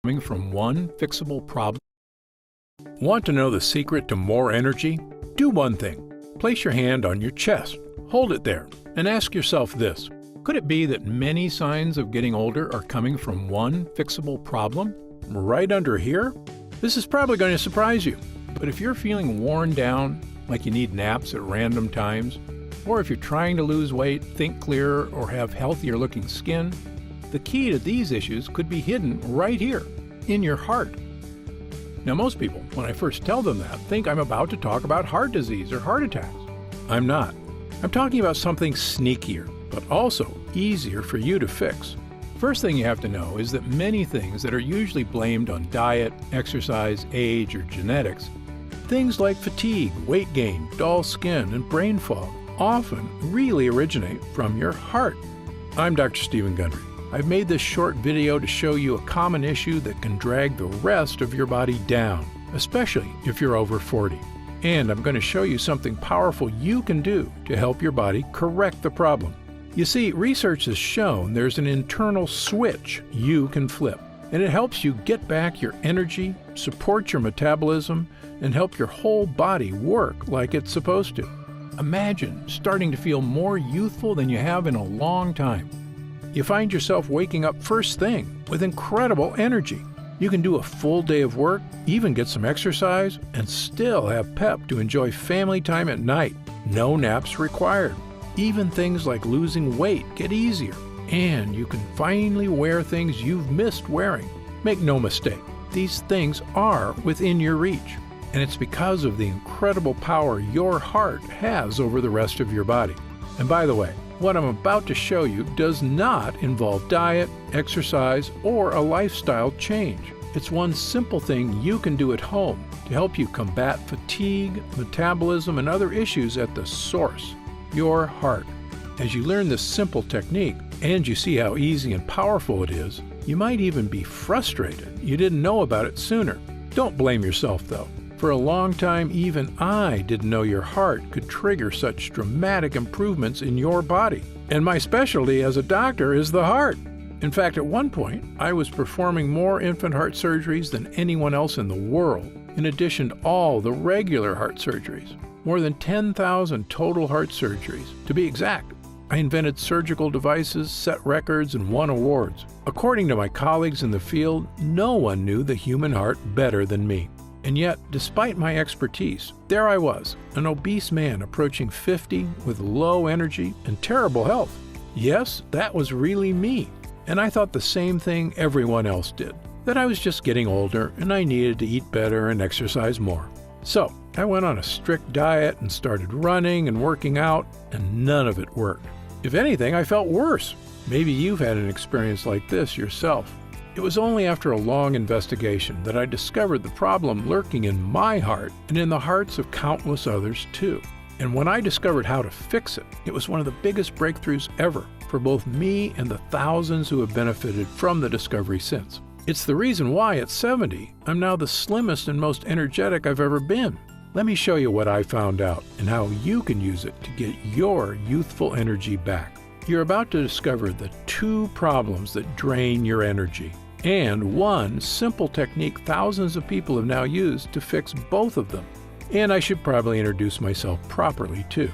coming from one fixable problem? Want to know the secret to more energy? Do one thing. Place your hand on your chest, hold it there, and ask yourself this. Could it be that many signs of getting older are coming from one fixable problem? Right under here? This is probably going to surprise you, but if you're feeling worn down, like you need naps at random times, or if you're trying to lose weight, think clearer, or have healthier looking skin, the key to these issues could be hidden right here, in your heart. Now most people, when I first tell them that, think I'm about to talk about heart disease or heart attacks. I'm not. I'm talking about something sneakier, but also easier for you to fix. First thing you have to know is that many things that are usually blamed on diet, exercise, age, or genetics, things like fatigue, weight gain, dull skin, and brain fog, often really originate from your heart. I'm Dr. Stephen Gundry. I've made this short video to show you a common issue that can drag the rest of your body down, especially if you're over 40. And I'm going to show you something powerful you can do to help your body correct the problem. You see, research has shown there's an internal switch you can flip, and it helps you get back your energy, support your metabolism, and help your whole body work like it's supposed to. Imagine starting to feel more youthful than you have in a long time. You find yourself waking up first thing with incredible energy. You can do a full day of work, even get some exercise, and still have pep to enjoy family time at night. No naps required. Even things like losing weight get easier, and you can finally wear things you've missed wearing. Make no mistake, these things are within your reach, and it's because of the incredible power your heart has over the rest of your body. And by the way, what I'm about to show you does not involve diet, exercise, or a lifestyle change. It's one simple thing you can do at home to help you combat fatigue, metabolism, and other issues at the source, your heart. As you learn this simple technique, and you see how easy and powerful it is, you might even be frustrated you didn't know about it sooner. Don't blame yourself though. For a long time, even I didn't know your heart could trigger such dramatic improvements in your body. And my specialty as a doctor is the heart. In fact, at one point, I was performing more infant heart surgeries than anyone else in the world, in addition to all the regular heart surgeries. More than 10,000 total heart surgeries. To be exact, I invented surgical devices, set records, and won awards. According to my colleagues in the field, no one knew the human heart better than me. And yet, despite my expertise, there I was, an obese man approaching 50 with low energy and terrible health. Yes, that was really me. And I thought the same thing everyone else did, that I was just getting older and I needed to eat better and exercise more. So, I went on a strict diet and started running and working out, and none of it worked. If anything, I felt worse. Maybe you've had an experience like this yourself. It was only after a long investigation that I discovered the problem lurking in my heart and in the hearts of countless others too. And when I discovered how to fix it, it was one of the biggest breakthroughs ever for both me and the thousands who have benefited from the discovery since. It's the reason why at 70, I'm now the slimmest and most energetic I've ever been. Let me show you what I found out and how you can use it to get your youthful energy back. You're about to discover the two problems that drain your energy, and one simple technique thousands of people have now used to fix both of them. And I should probably introduce myself properly too.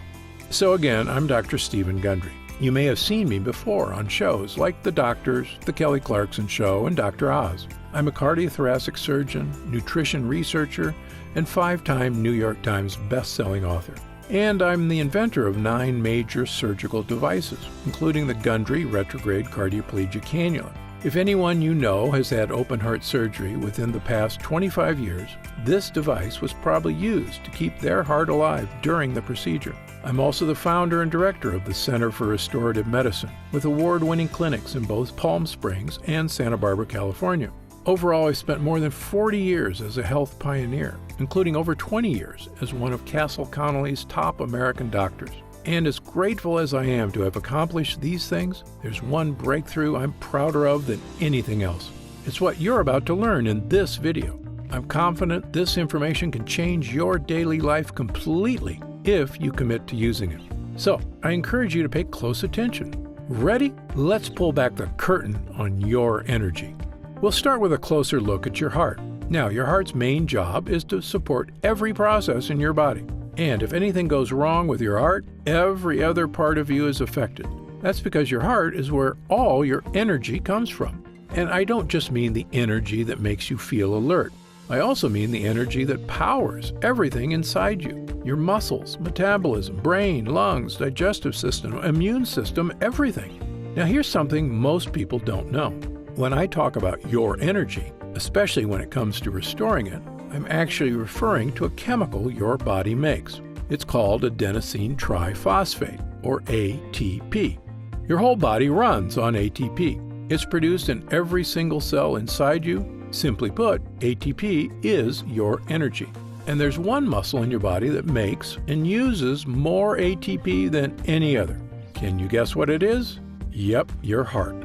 So again, I'm Dr. Stephen Gundry. You may have seen me before on shows like The Doctors, The Kelly Clarkson Show, and Dr. Oz. I'm a cardiothoracic surgeon, nutrition researcher, and 5-time New York Times best-selling author. And I'm the inventor of 9 major surgical devices, including the Gundry retrograde cardioplegia cannula. If anyone you know has had open heart surgery within the past 25 years, this device was probably used to keep their heart alive during the procedure. I'm also the founder and director of the Center for Restorative Medicine, with award-winning clinics in both Palm Springs and Santa Barbara, California. Overall, I've spent more than 40 years as a health pioneer, including over 20 years as one of Castle Connolly's top American doctors. And as grateful as I am to have accomplished these things, there's one breakthrough I'm prouder of than anything else. It's what you're about to learn in this video. I'm confident this information can change your daily life completely if you commit to using it. So, I encourage you to pay close attention. Ready? Let's pull back the curtain on your energy. We'll start with a closer look at your heart. Now, your heart's main job is to support every process in your body. And if anything goes wrong with your heart, every other part of you is affected. That's because your heart is where all your energy comes from. And I don't just mean the energy that makes you feel alert. I also mean the energy that powers everything inside you. Your muscles, metabolism, brain, lungs, digestive system, immune system, everything. Now here's something most people don't know. When I talk about your energy, especially when it comes to restoring it, I'm actually referring to a chemical your body makes. It's called adenosine triphosphate, or ATP. Your whole body runs on ATP. It's produced in every single cell inside you. Simply put, ATP is your energy. And there's one muscle in your body that makes and uses more ATP than any other. Can you guess what it is? Yep, your heart.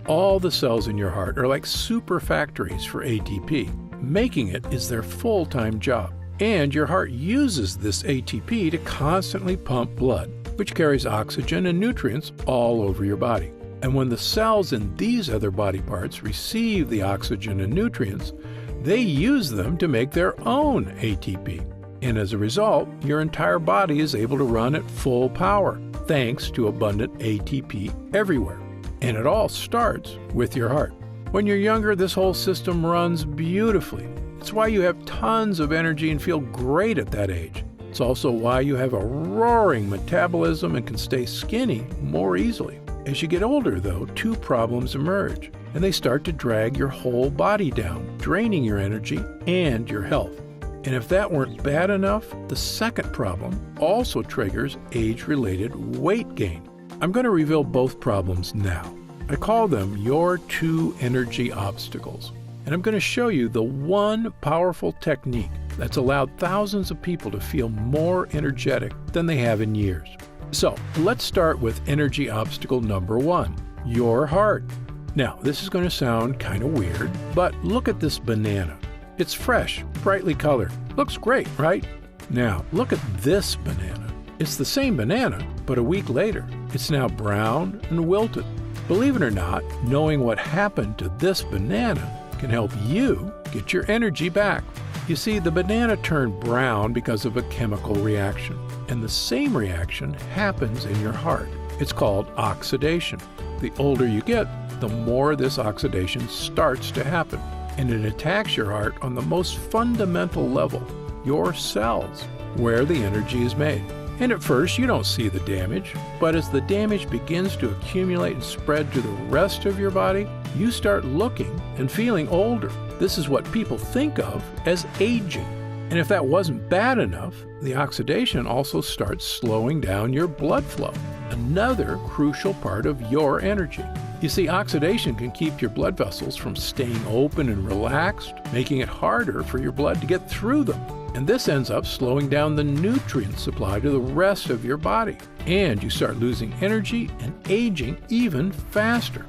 All the cells in your heart are like super factories for ATP. Making it is their full-time job. And your heart uses this ATP to constantly pump blood, which carries oxygen and nutrients all over your body. And when the cells in these other body parts receive the oxygen and nutrients, they use them to make their own ATP. And as a result, your entire body is able to run at full power, thanks to abundant ATP everywhere. And it all starts with your heart. When you're younger, this whole system runs beautifully. It's why you have tons of energy and feel great at that age. It's also why you have a roaring metabolism and can stay skinny more easily. As you get older, though, two problems emerge, and they start to drag your whole body down, draining your energy and your health. And if that weren't bad enough, the second problem also triggers age-related weight gain. I'm going to reveal both problems now. I call them your two energy obstacles. And I'm going to show you the one powerful technique that's allowed thousands of people to feel more energetic than they have in years. So let's start with energy obstacle number one, your heart. Now, this is going to sound kind of weird, but look at this banana. It's fresh, brightly colored. Looks great, right? Now, look at this banana. It's the same banana, but a week later, it's now brown and wilted. Believe it or not, knowing what happened to this banana can help you get your energy back. You see, the banana turned brown because of a chemical reaction, and the same reaction happens in your heart. It's called oxidation. The older you get, the more this oxidation starts to happen, and it attacks your heart on the most fundamental level, your cells, where the energy is made. And at first, you don't see the damage, but as the damage begins to accumulate and spread to the rest of your body, you start looking and feeling older. This is what people think of as aging. And if that wasn't bad enough, the oxidation also starts slowing down your blood flow, another crucial part of your energy. You see, oxidation can keep your blood vessels from staying open and relaxed, making it harder for your blood to get through them. And this ends up slowing down the nutrient supply to the rest of your body. And you start losing energy and aging even faster.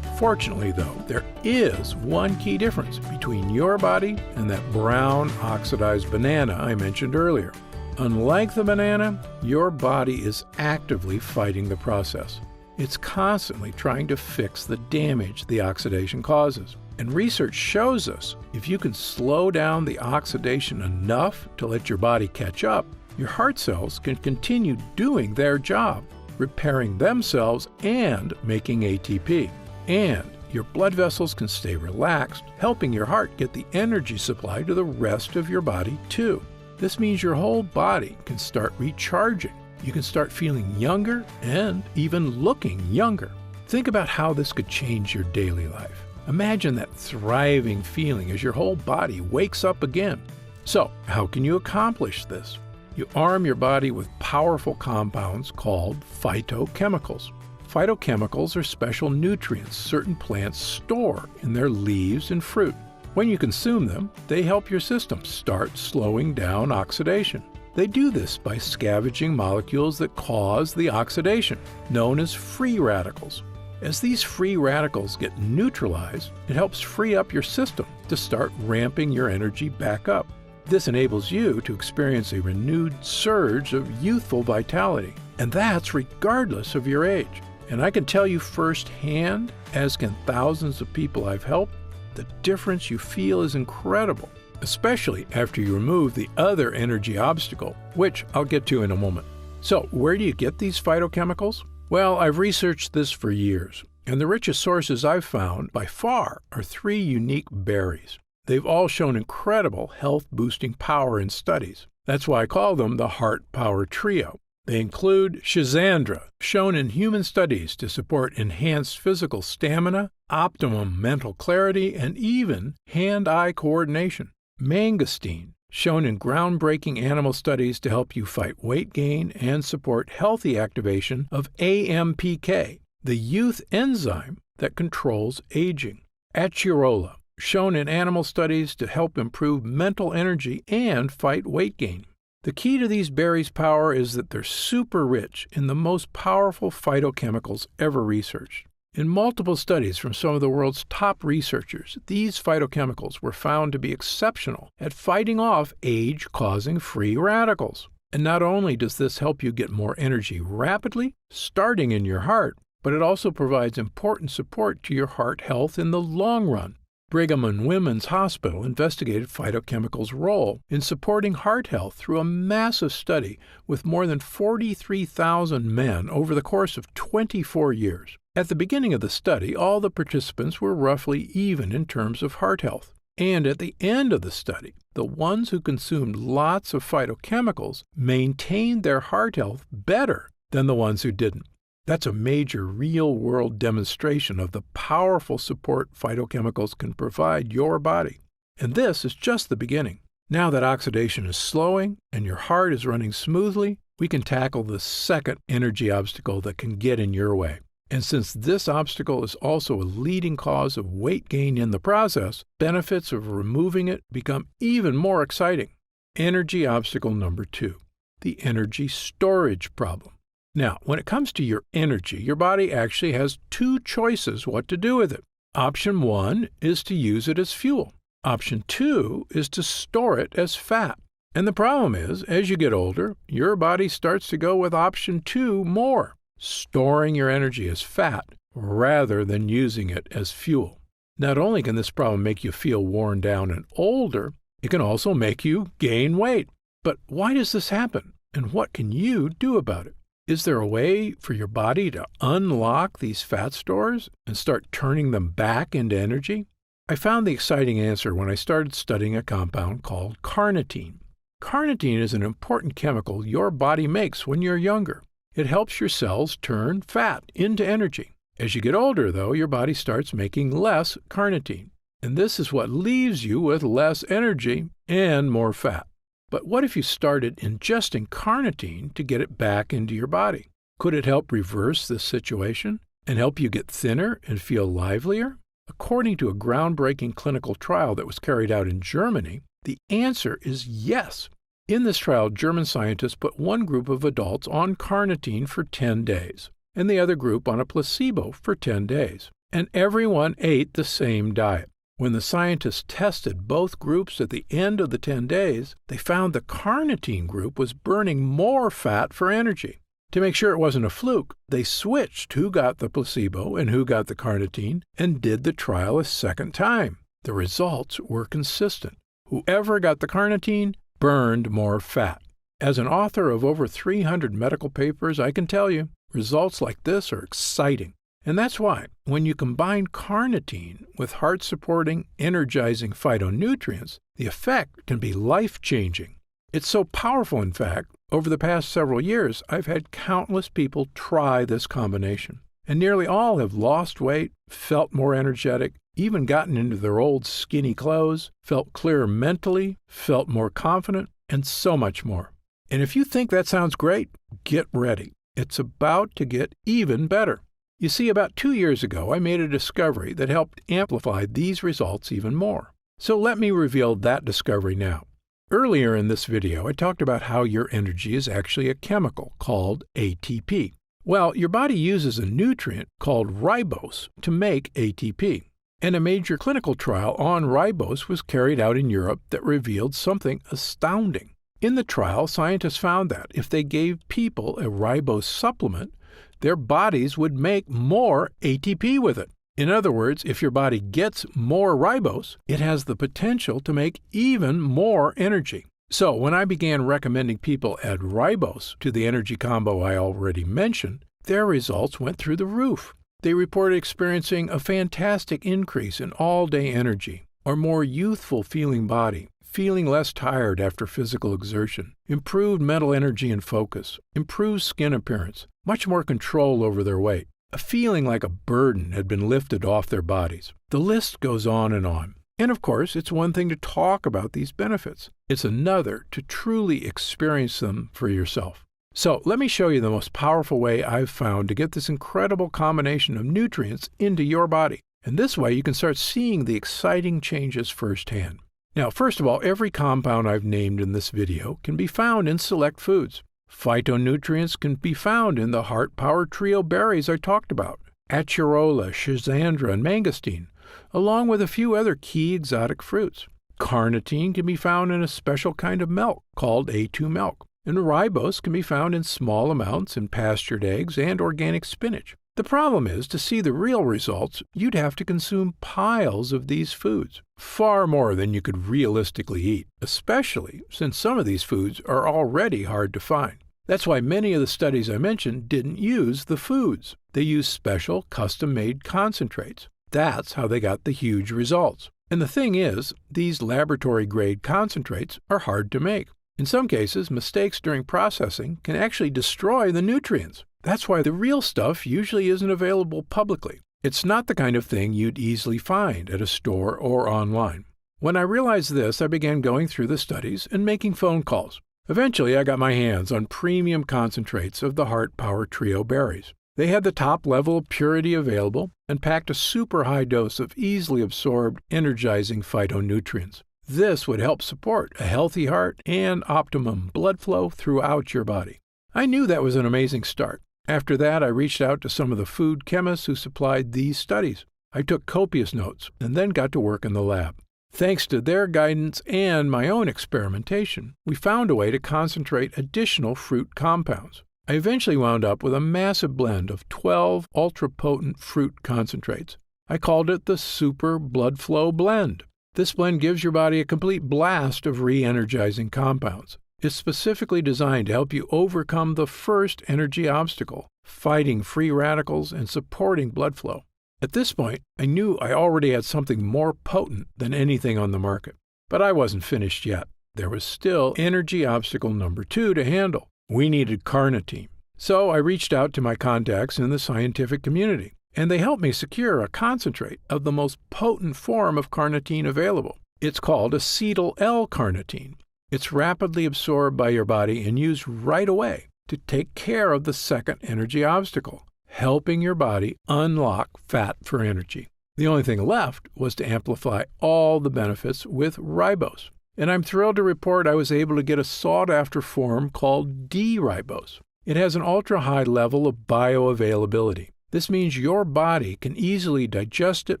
Fortunately, though, there is one key difference between your body and that brown oxidized banana I mentioned earlier. Unlike the banana, your body is actively fighting the process. It's constantly trying to fix the damage the oxidation causes. And research shows us if you can slow down the oxidation enough to let your body catch up, your heart cells can continue doing their job, repairing themselves and making ATP. And your blood vessels can stay relaxed, helping your heart get the energy supply to the rest of your body too. This means your whole body can start recharging. You can start feeling younger and even looking younger. Think about how this could change your daily life. Imagine that thriving feeling as your whole body wakes up again. So, how can you accomplish this? You arm your body with powerful compounds called phytochemicals. Phytochemicals are special nutrients certain plants store in their leaves and fruit. When you consume them, they help your system start slowing down oxidation. They do this by scavenging molecules that cause the oxidation, known as free radicals. As these free radicals get neutralized, it helps free up your system to start ramping your energy back up. This enables you to experience a renewed surge of youthful vitality, and that's regardless of your age. And I can tell you firsthand, as can thousands of people I've helped, the difference you feel is incredible, especially after you remove the other energy obstacle, which I'll get to in a moment. So, where do you get these phytochemicals? Well, I've researched this for years, and the richest sources I've found by far are 3 unique berries. They've all shown incredible health-boosting power in studies. That's why I call them the Heart Power Trio. They include Schizandra, shown in human studies to support enhanced physical stamina, optimum mental clarity, and even hand-eye coordination. Mangosteen, shown in groundbreaking animal studies to help you fight weight gain and support healthy activation of AMPK, the youth enzyme that controls aging. Acerola, shown in animal studies to help improve mental energy and fight weight gain. The key to these berries' power is that they're super rich in the most powerful phytochemicals ever researched. In multiple studies from some of the world's top researchers, these phytochemicals were found to be exceptional at fighting off age-causing free radicals. And not only does this help you get more energy rapidly, starting in your heart, but it also provides important support to your heart health in the long run. Brigham and Women's Hospital investigated phytochemicals' role in supporting heart health through a massive study with more than 43,000 men over the course of 24 years. At the beginning of the study, all the participants were roughly even in terms of heart health. And at the end of the study, the ones who consumed lots of phytochemicals maintained their heart health better than the ones who didn't. That's a major real-world demonstration of the powerful support phytochemicals can provide your body. And this is just the beginning. Now that oxidation is slowing and your heart is running smoothly, we can tackle the second energy obstacle that can get in your way. And since this obstacle is also a leading cause of weight gain in the process, benefits of removing it become even more exciting. Energy obstacle number 2, the energy storage problem. Now, when it comes to your energy, your body actually has 2 choices what to do with it. Option 1 is to use it as fuel. Option 2 is to store it as fat. And the problem is, as you get older, your body starts to go with option 2 more, storing your energy as fat rather than using it as fuel. Not only can this problem make you feel worn down and older, it can also make you gain weight. But why does this happen? And what can you do about it? Is there a way for your body to unlock these fat stores and start turning them back into energy? I found the exciting answer when I started studying a compound called carnitine. Carnitine is an important chemical your body makes when you're younger. It helps your cells turn fat into energy. As you get older, though, your body starts making less carnitine. And this is what leaves you with less energy and more fat. But what if you started ingesting carnitine to get it back into your body? Could it help reverse this situation and help you get thinner and feel livelier? According to a groundbreaking clinical trial that was carried out in Germany, the answer is yes. In this trial, German scientists put one group of adults on carnitine for 10 days and the other group on a placebo for 10 days. And everyone ate the same diet. When the scientists tested both groups at the end of the 10 days, they found the carnitine group was burning more fat for energy. To make sure it wasn't a fluke, they switched who got the placebo and who got the carnitine and did the trial a second time. The results were consistent. Whoever got the carnitine burned more fat. As an author of over 300 medical papers, I can tell you, results like this are exciting. And that's why, when you combine carnitine with heart-supporting, energizing phytonutrients, the effect can be life-changing. It's so powerful, in fact, over the past several years, I've had countless people try this combination. And nearly all have lost weight, felt more energetic, even gotten into their old skinny clothes, felt clearer mentally, felt more confident, and so much more. And if you think that sounds great, get ready. It's about to get even better. You see, about 2 years ago, I made a discovery that helped amplify these results even more. So let me reveal that discovery now. Earlier in this video, I talked about how your energy is actually a chemical called ATP. Well, your body uses a nutrient called ribose to make ATP. And a major clinical trial on ribose was carried out in Europe that revealed something astounding. In the trial, scientists found that if they gave people a ribose supplement, their bodies would make more ATP with it. In other words, if your body gets more ribose, it has the potential to make even more energy. So when I began recommending people add ribose to the energy combo I already mentioned, their results went through the roof. They reported experiencing a fantastic increase in all-day energy, or more youthful feeling body, feeling less tired after physical exertion, improved mental energy and focus, improved skin appearance, much more control over their weight, a feeling like a burden had been lifted off their bodies. The list goes on and on. And of course, it's one thing to talk about these benefits. It's another to truly experience them for yourself. So let me show you the most powerful way I've found to get this incredible combination of nutrients into your body. And this way you can start seeing the exciting changes firsthand. Now, first of all, every compound I've named in this video can be found in select foods. Phytonutrients can be found in the Heart Power Trio berries I talked about, acerola, schizandra, and mangosteen, along with a few other key exotic fruits. Carnitine can be found in a special kind of milk called A2 milk, and ribose can be found in small amounts in pastured eggs and organic spinach. The problem is, to see the real results, you'd have to consume piles of these foods, far more than you could realistically eat, especially since some of these foods are already hard to find. That's why many of the studies I mentioned didn't use the foods. They used special, custom-made concentrates. That's how they got the huge results. And the thing is, these laboratory-grade concentrates are hard to make. In some cases, mistakes during processing can actually destroy the nutrients. That's why the real stuff usually isn't available publicly. It's not the kind of thing you'd easily find at a store or online. When I realized this, I began going through the studies and making phone calls. Eventually, I got my hands on premium concentrates of the Heart Power Trio berries. They had the top level of purity available and packed a super high dose of easily absorbed, energizing phytonutrients. This would help support a healthy heart and optimum blood flow throughout your body. I knew that was an amazing start. After that, I reached out to some of the food chemists who supplied these studies. I took copious notes and then got to work in the lab. Thanks to their guidance and my own experimentation, we found a way to concentrate additional fruit compounds. I eventually wound up with a massive blend of 12 ultra-potent fruit concentrates. I called it the Super Blood Flow Blend. This blend gives your body a complete blast of re-energizing compounds. It's specifically designed to help you overcome the first energy obstacle, fighting free radicals and supporting blood flow. At this point, I knew I already had something more potent than anything on the market. But I wasn't finished yet. There was still energy obstacle number 2 to handle. We needed carnitine. So I reached out to my contacts in the scientific community, and they helped me secure a concentrate of the most potent form of carnitine available. It's called acetyl L-carnitine. It's rapidly absorbed by your body and used right away to take care of the second energy obstacle, helping your body unlock fat for energy. The only thing left was to amplify all the benefits with ribose. And I'm thrilled to report I was able to get a sought-after form called D-ribose. It has an ultra-high level of bioavailability. This means your body can easily digest it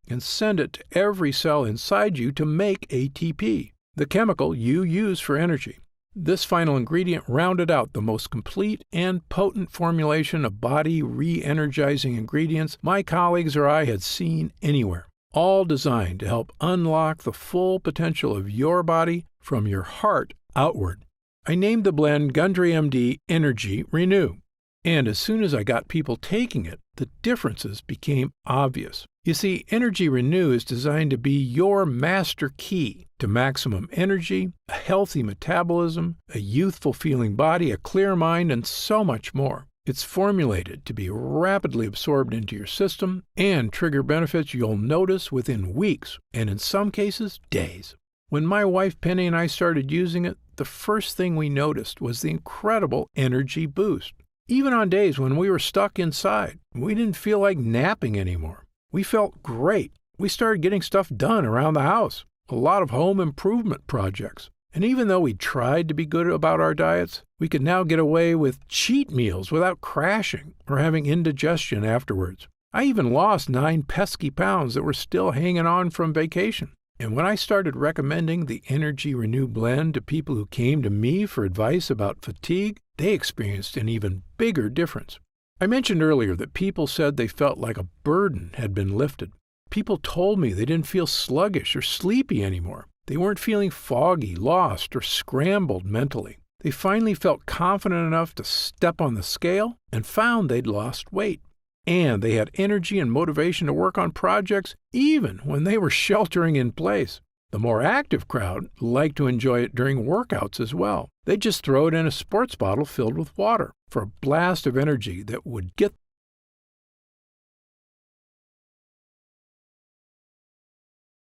and send it to every cell inside you to make ATP, the chemical you use for energy. This final ingredient rounded out the most complete and potent formulation of body re-energizing ingredients my colleagues or I had seen anywhere, all designed to help unlock the full potential of your body from your heart outward. I named the blend Gundry MD Energy Renew. And as soon as I got people taking it, the differences became obvious. You see, Energy Renew is designed to be your master key to maximum energy, a healthy metabolism, a youthful feeling body, a clear mind, and so much more. It's formulated to be rapidly absorbed into your system and trigger benefits you'll notice within weeks, and in some cases, days. When my wife Penny and I started using it, the first thing we noticed was the incredible energy boost. Even on days when we were stuck inside, we didn't feel like napping anymore. We felt great. We started getting stuff done around the house, a lot of home improvement projects. And even though we tried to be good about our diets, we could now get away with cheat meals without crashing or having indigestion afterwards. I even lost 9 pesky pounds that were still hanging on from vacation. And when I started recommending the Energy Renew blend to people who came to me for advice about fatigue, they experienced an even bigger difference. I mentioned earlier that people said they felt like a burden had been lifted. People told me they didn't feel sluggish or sleepy anymore. They weren't feeling foggy, lost, or scrambled mentally. They finally felt confident enough to step on the scale and found they'd lost weight. And they had energy and motivation to work on projects even when they were sheltering in place. The more active crowd liked to enjoy it during workouts as well. They'd just throw it in a sports bottle filled with water for a blast of energy that would get